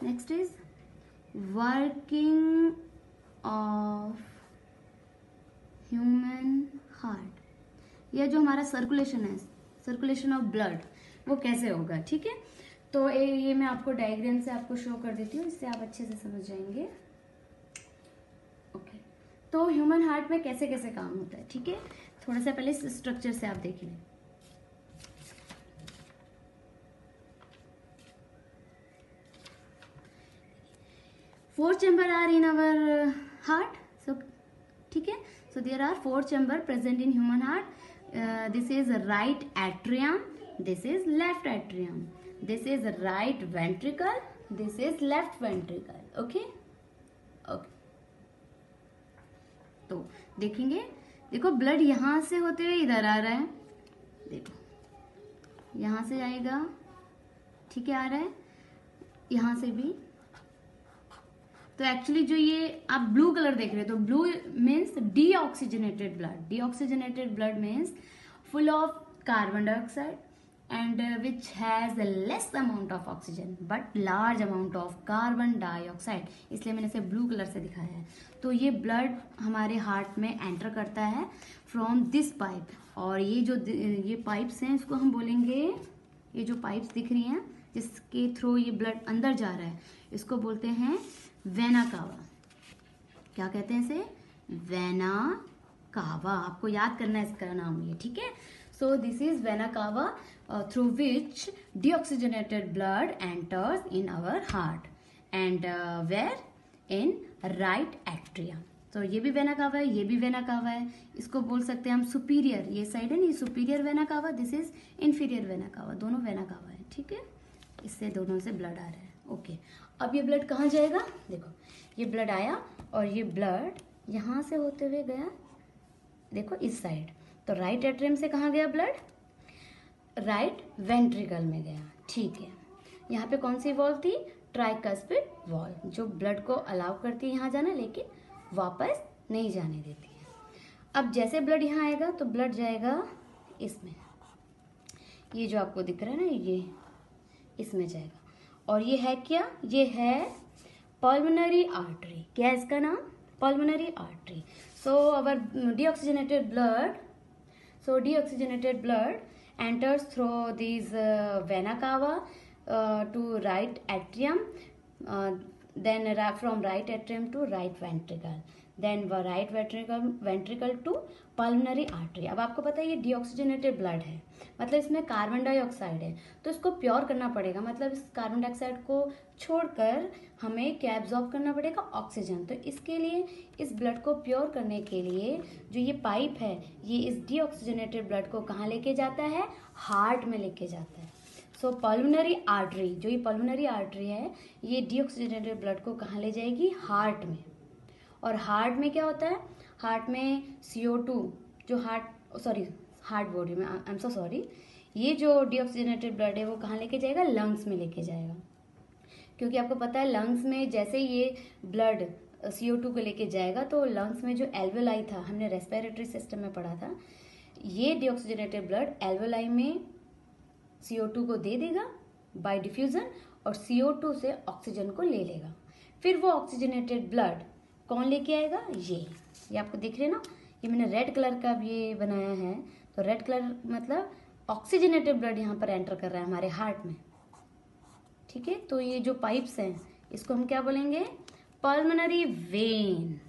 Next is working of human heart, या जो हमारा सर्कुलेशन है, सर्कुलेशन ऑफ ब्लड, वो कैसे होगा। ठीक है, तो ये मैं आपको डायग्राम से आपको शो कर देती हूँ, इससे आप अच्छे से समझ जाएंगे। ओके, तो ह्यूमन हार्ट में कैसे कैसे काम होता है। ठीक है, थोड़ा सा पहले स्ट्रक्चर से आप देख लें। Four chamber are in our heart, so ठीक है, so there are four chamber present in human heart. This is right atrium, this is left atrium, this is right ventricle, this is left ventricle. Okay, okay. तो देखेंगे, देखो blood यहां से होते हुए इधर आ रहा है, देखो यहां से आएगा, ठीक है, आ रहा है यहां से भी। तो एक्चुअली जो ये आप ब्लू कलर देख रहे हो, तो blue means deoxygenated blood. Deoxygenated blood means full of carbon dioxide and which has less amount of oxygen but large amount of carbon dioxide, इसलिए मैंने इसे ब्लू कलर से दिखाया है। तो ये ब्लड हमारे हार्ट में एंटर करता है फ्रॉम दिस पाइप, और ये पाइप्स हैं, इसको हम बोलेंगे, ये जो पाइप्स दिख रही हैं जिसके थ्रू ये ब्लड अंदर जा रहा है, इसको बोलते हैं वेना कावा। क्या कहते हैं इसे? Vena cava. आपको याद करना है इसका नाम ये, ठीक है। So this is vena cava through which deoxygenated blood enters in our heart and where in right atrium. तो ये भी वेना कावा है, ये भी वेना कावा है। इसको बोल सकते हैं हम सुपीरियर, ये साइड है ना, ये superior vena cava, this is inferior vena cava, दोनों वेना कावा है, ठीक है। इससे दोनों से ब्लड आ रहा है। ओके, अब ये ब्लड कहाँ जाएगा? देखो ये ब्लड आया और ये ब्लड यहाँ से होते हुए गया, देखो इस साइड। तो राइट एट्रियम से कहाँ गया ब्लड? राइट वेंट्रिकल में गया, ठीक है। यहाँ पे कौन सी वॉल्व थी? ट्राइकस्पिड वॉल्व, जो ब्लड को अलाउ करती है यहाँ जाना, लेकिन वापस नहीं जाने देती है। अब जैसे ब्लड यहाँ आएगा तो ब्लड जाएगा इसमें, ये जो आपको दिख रहा है ना, ये इसमें जाएगा। और ये है क्या? ये है पल्मोनरी आर्टरी। क्या है इसका नाम? Pulmonary artery. So our deoxygenated blood enters through these vena cava to right atrium, then from right atrium to right ventricle, then right ventricle to pulmonary artery. अब आपको पता है ये डीऑक्सीजनेटेड ब्लड है, मतलब इसमें कार्बन डाइऑक्साइड है, तो इसको प्योर करना पड़ेगा। मतलब इस कार्बन डाइऑक्साइड को छोड़कर हमें क्या एब्जॉर्ब करना पड़ेगा? ऑक्सीजन। तो इसके लिए, इस ब्लड को प्योर करने के लिए जो ये पाइप है, ये इस डीऑक्सीजनेटेड ब्लड को कहाँ लेके जाता है? हार्ट में लेके जाता है। सो पल्मोनरी आर्टरी, जो ये पल्मोनरी आर्टरी है, ये डीऑक्सीजनेटेड ब्लड को कहाँ ले जाएगी? हार्ट में। और हार्ट में क्या होता है? हार्ट में CO2, जो हार्ट बॉडी में, आई एम सो सॉरी, ये जो डीऑक्सीजनेटेड ब्लड है वो कहाँ लेके जाएगा? लंग्स में लेके जाएगा। क्योंकि आपको पता है लंग्स में जैसे ये ब्लड CO2 को लेके जाएगा, तो लंग्स में जो एल्वेलाई था, हमने रेस्पिरेटरी सिस्टम में पढ़ा था, ये डीऑक्सीजनेटेड ब्लड एल्वेलाई में CO2 को दे देगा बाय डिफ्यूजन, और CO2 से ऑक्सीजन को ले लेगा। फिर वो ऑक्सीजनेटेड ब्लड कौन लेके आएगा? ये आपको दिख रहे ना, ये मैंने रेड कलर का भी ये बनाया है। तो रेड कलर मतलब ऑक्सीजनेटेड ब्लड यहाँ पर एंटर कर रहा है हमारे हार्ट में, ठीक है। तो ये जो पाइप्स हैं, इसको हम क्या बोलेंगे? Pulmonary vein.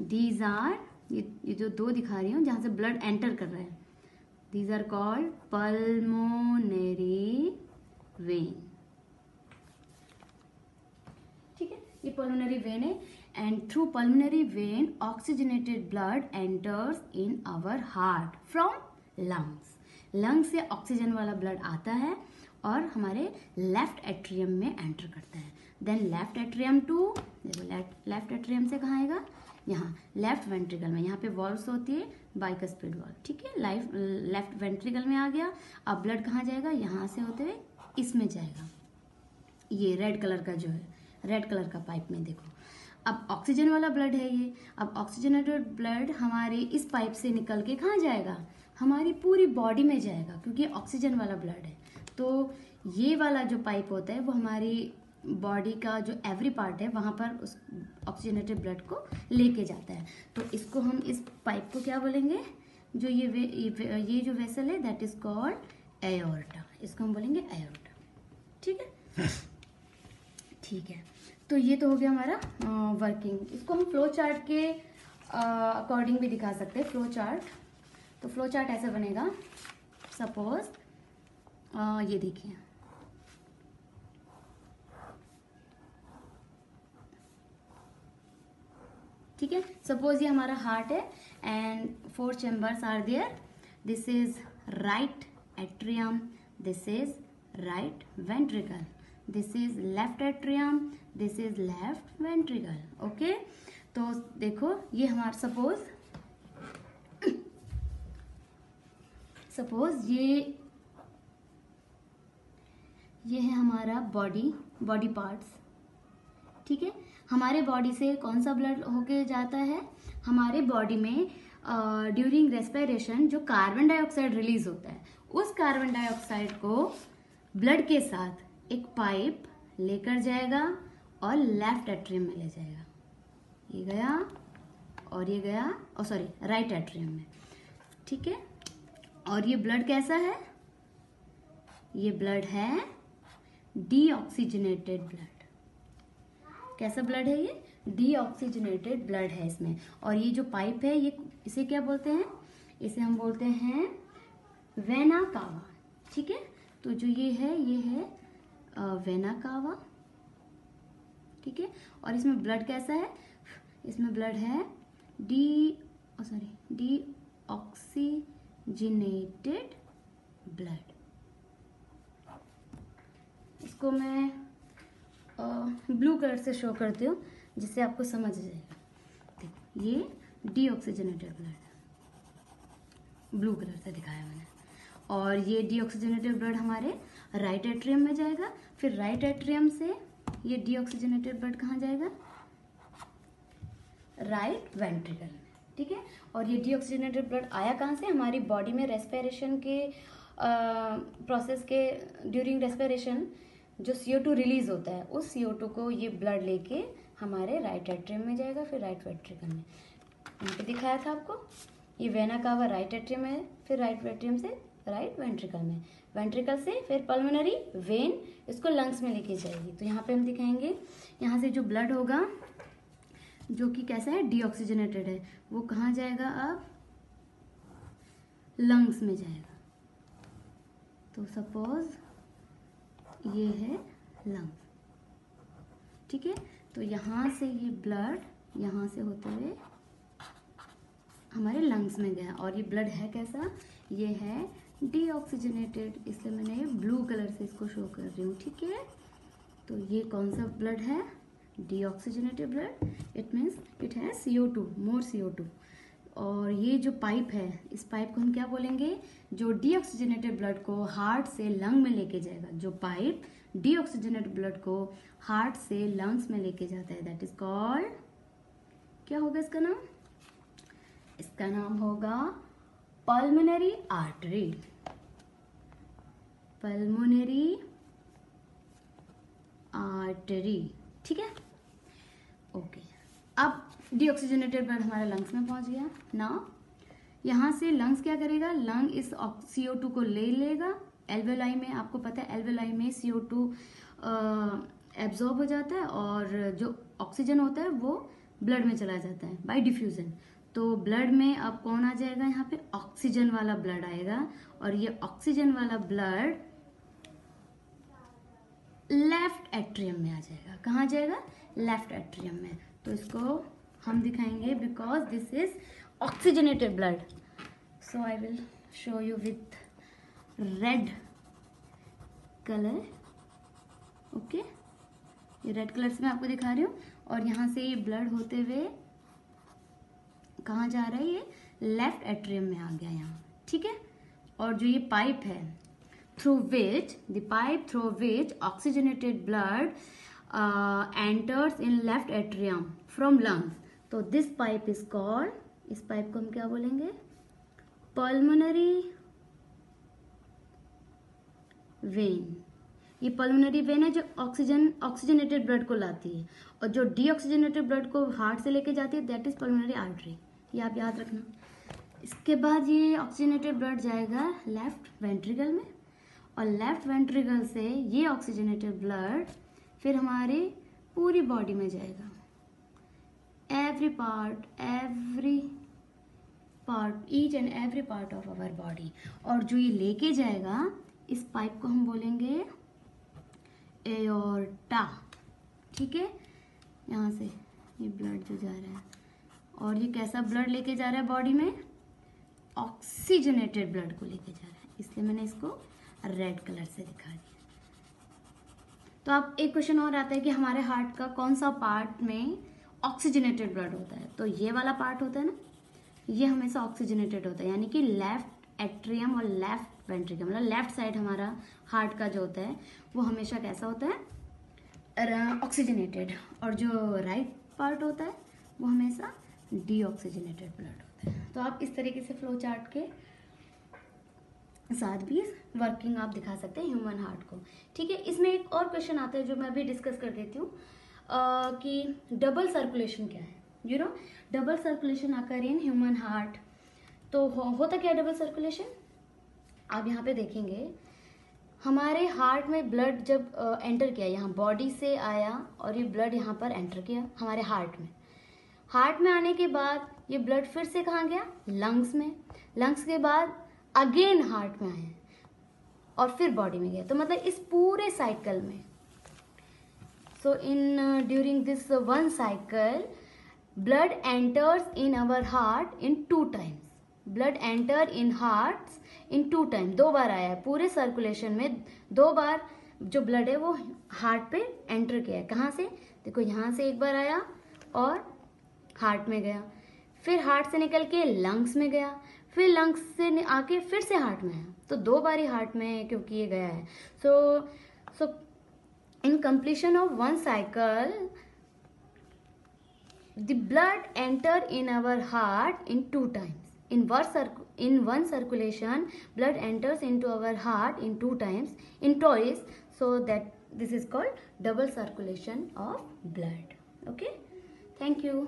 दीज आर, ये जो दो दिखा रही हूँ जहाँ से ब्लड एंटर कर रहा है, these are called pulmonary vein, ठीक है। ये पल्मोनरी वेन है, and through pulmonary vein oxygenated blood enters in our heart from lungs. Lungs से ऑक्सीजन वाला ब्लड आता है और हमारे लेफ्ट एट्रियम में एंटर करता है। देन लेफ्ट एट्रियम टू, देखो लेफ्ट एट्रियम से कहाँ आएगा? यहाँ लेफ्ट वेंट्रिकल में, यहाँ पे वॉल्व्स होती है, बाइकस्पिड वॉल्व, ठीक है। लेफ्ट वेंट्रिकल में आ गया। अब ब्लड कहाँ जाएगा? यहाँ से होते हुए इसमें जाएगा, ये रेड कलर का जो है, रेड कलर का पाइप में देखो। अब ऑक्सीजन वाला ब्लड है ये। अब ऑक्सीजनेटेड ब्लड हमारे इस पाइप से निकल के कहाँ जाएगा? हमारी पूरी बॉडी में जाएगा, क्योंकि ऑक्सीजन वाला ब्लड है। तो ये वाला जो पाइप होता है वो हमारी बॉडी का जो एवरी पार्ट है वहां पर उस ऑक्सीजनेटेड ब्लड को लेके जाता है। तो इसको हम इस पाइप को क्या बोलेंगे, जो ये जो वेसल है दैट इज कॉल्ड एओर्टा, इसको हम बोलेंगे एओर्टा। ठीक है, ठीक है। तो ये तो हो गया हमारा वर्किंग। इसको हम फ्लो चार्ट के अकॉर्डिंग भी दिखा सकते हैं, फ्लो चार्ट। तो फ्लो चार्ट ऐसे बनेगा, सपोज ये देखिए, ठीक है। सपोज ये हमारा हार्ट है and 4 chambers are there. This is right atrium, this is right ventricle, this is left atrium, this is left ventricle. Okay, तो देखो ये हमारा सपोज ये है हमारा बॉडी पार्ट्स। ठीक है, हमारे बॉडी से कौन सा ब्लड होके जाता है, हमारे बॉडी में ड्यूरिंग रेस्पिरेशन जो कार्बन डाइऑक्साइड रिलीज होता है, उस कार्बन डाइऑक्साइड को ब्लड के साथ एक पाइप लेकर जाएगा और लेफ्ट एट्रियम में ले जाएगा। ये गया और ये गया, सॉरी राइट एट्रियम में। ठीक है, और ये ब्लड कैसा है, ये ब्लड है डीऑक्सीजनेटेड ब्लड। कैसा ब्लड है ये, डीऑक्सीजनेटेड ब्लड है इसमें। और ये जो पाइप है ये, इसे क्या बोलते हैं, इसे हम बोलते हैं वेना कावा। ठीक है, तो जो ये है वेना कावा। ठीक है, और इसमें ब्लड कैसा है, इसमें ब्लड है डीऑक्सीजनेटेड ब्लड। इसको मैं ब्लू कलर से शो करती हूँ जिससे आपको समझ जाएगा। देखो ये डीऑक्सीजनेटेड ब्लड है, ब्लू कलर से दिखाया मैंने। और ये डीऑक्सीजनेटेड ब्लड हमारे राइट एट्रियम में जाएगा, फिर राइट एट्रियम से ये डीऑक्सीजनेटेड ब्लड कहाँ जाएगा, राइट वेंट्रिकल में। ठीक है, और ये डीऑक्सीजनेटेड ब्लड आया कहाँ से, हमारी बॉडी में रेस्पिरेशन के प्रोसेस के ड्यूरिंग रेस्पिरेशन जो CO2 रिलीज होता है, उस CO2 को ये ब्लड लेके हमारे राइट एट्रियम में जाएगा, फिर राइट वेंट्रिकल में। यहाँ पे दिखाया था आपको, ये वेना कावा राइट एट्रियम में, फिर राइट एट्रियम से राइट वेंट्रिकल में, वेंट्रिकल से फिर पल्मोनरी वेन इसको लंग्स में लेके जाएगी। तो यहाँ पे हम दिखाएंगे, यहाँ से जो ब्लड होगा जो कि कैसा है, डीऑक्सीजनेटेड है, वो कहाँ जाएगा, अब लंग्स में जाएगा। तो सपोज ये है लंग्स। ठीक है, तो यहाँ से ये ब्लड यहाँ से होते हुए हमारे लंग्स में गया, और ये ब्लड है कैसा, ये है डीऑक्सीजनेटेड, इसलिए मैंने ये ब्लू कलर से इसको शो कर रही हूँ। ठीक है, तो ये कौन सा ब्लड है, deoxygenated blood, it means it है CO2, मोर CO2। और ये जो पाइप है, इस पाइप को हम क्या बोलेंगे, जो डीऑक्सीजनेटेड ब्लड को हार्ट से लंग में लेके जाएगा, जो पाइप डीऑक्सीजनेटेड ब्लड को हार्ट से लंग्स में लेके जाता है, दैट इज कॉल्ड, क्या होगा इसका नाम, इसका नाम होगा पल्मोनरी आर्टरी, पल्मोनरी आर्टरी। ठीक है, ओके। अब डीऑक्सीजनेटेड ब्लड हमारे लंग्स में पहुंच गया। नाउ यहाँ से लंग्स क्या करेगा, लंग इस CO2 को ले लेगा एल्वेलाई में। आपको पता है एल्वेलाई में CO2 एब्जॉर्ब हो जाता है और जो ऑक्सीजन होता है वो ब्लड में चला जाता है बाय डिफ्यूजन। तो ब्लड में अब कौन आ जाएगा, यहाँ पे ऑक्सीजन वाला ब्लड आएगा, और ये ऑक्सीजन वाला ब्लड लेफ्ट एट्रियम में आ जाएगा। कहाँ जाएगा, लेफ्ट एट्रियम में। तो इसको हम दिखाएंगे because this is oxygenated blood, so I will show you with red colour. Okay, ये रेड कलर से मैं आपको दिखा रही हूँ, और यहाँ से ये ब्लड होते हुए कहाँ जा रहा है, ये लेफ्ट एट्रियम में आ गया यहाँ। ठीक है, और जो ये पाइप है through which oxygenated blood enters in left atrium from lungs, तो this pipe is called, इस पाइप को हम क्या बोलेंगे, pulmonary vein। ये पल्मोनरी वेन है जो ऑक्सीजनेटेड ब्लड को लाती है, और जो डीऑक्सीजनेटेड ब्लड को हार्ट से लेके जाती है दैट इज पल्मोनरी आर्टरी। ये आप याद रखना। इसके बाद ये ऑक्सीजनेटेड ब्लड जाएगा लेफ्ट वेंट्रिकल में, और लेफ्ट वेंट्रिकल से ये ऑक्सीजनेटेड ब्लड फिर हमारी पूरी बॉडी में जाएगा, every part each and every part of our body. और जो ये लेके जाएगा इस पाइप को हम बोलेंगे एओर्टा, ठीक है। यहाँ से ये ब्लड जो जा रहा है, और ये कैसा ब्लड लेके जा रहा है बॉडी में, ऑक्सीजनेटेड ब्लड को लेके जा रहा है, इसलिए मैंने इसको रेड कलर से दिखा दिया। तो अब एक क्वेश्चन और आता है कि हमारे हार्ट का कौन सा पार्ट में ऑक्सीजनेटेड ब्लड होता है, तो ये वाला पार्ट होता है ना, ये हमेशा ऑक्सीजनेटेड होता है, यानी कि लेफ्ट एट्रियम और लेफ्ट वेंट्रिकल, मतलब लेफ्ट साइड हमारा हार्ट का जो होता है वो हमेशा कैसा होता है, ऑक्सीजनेटेड, और जो राइट पार्ट होता है वो हमेशा डीऑक्सीजनेटेड ब्लड होता है। तो आप इस तरीके से फ्लो चार्ट के साथ भी वर्किंग आप दिखा सकते हैं ह्यूमन हार्ट को, ठीक है। इसमें एक और क्वेश्चन आता है जो मैं अभी डिस्कस कर देती हूँ कि डबल सर्कुलेशन क्या है। यू नो डबल सर्कुलेशन आकर इन ह्यूमन हार्ट। तो होता क्या है डबल सर्कुलेशन, आप यहाँ पे देखेंगे हमारे हार्ट में ब्लड जब एंटर किया, यहाँ बॉडी से आया और ये ब्लड यहाँ पर एंटर किया हमारे हार्ट में। हार्ट में आने के बाद ये ब्लड फिर से कहाँ गया, लंग्स में। लंग्स के बाद अगेन हार्ट में आया और फिर बॉडी में गया। तो मतलब इस पूरे साइकिल में, so in during this one cycle blood enters in our heart in 2 times. Blood enter in hearts in 2 times. 2 बार आया है पूरे सर्कुलेशन में, 2 बार जो ब्लड है वो हार्ट पे एंटर किया है। कहाँ से, देखो यहाँ से एक बार आया और हार्ट में गया, फिर हार्ट से निकल के लंग्स में गया, फिर लंग्स से आके फिर से हार्ट में आया। तो 2 बार ही हार्ट में क्योंकि ये गया है। So in completion of one cycle the blood enter in our heart in 2 times. In one circulation, blood enters into our heart in 2 times, in twice. So that this is called double circulation of blood. Okay, thank you.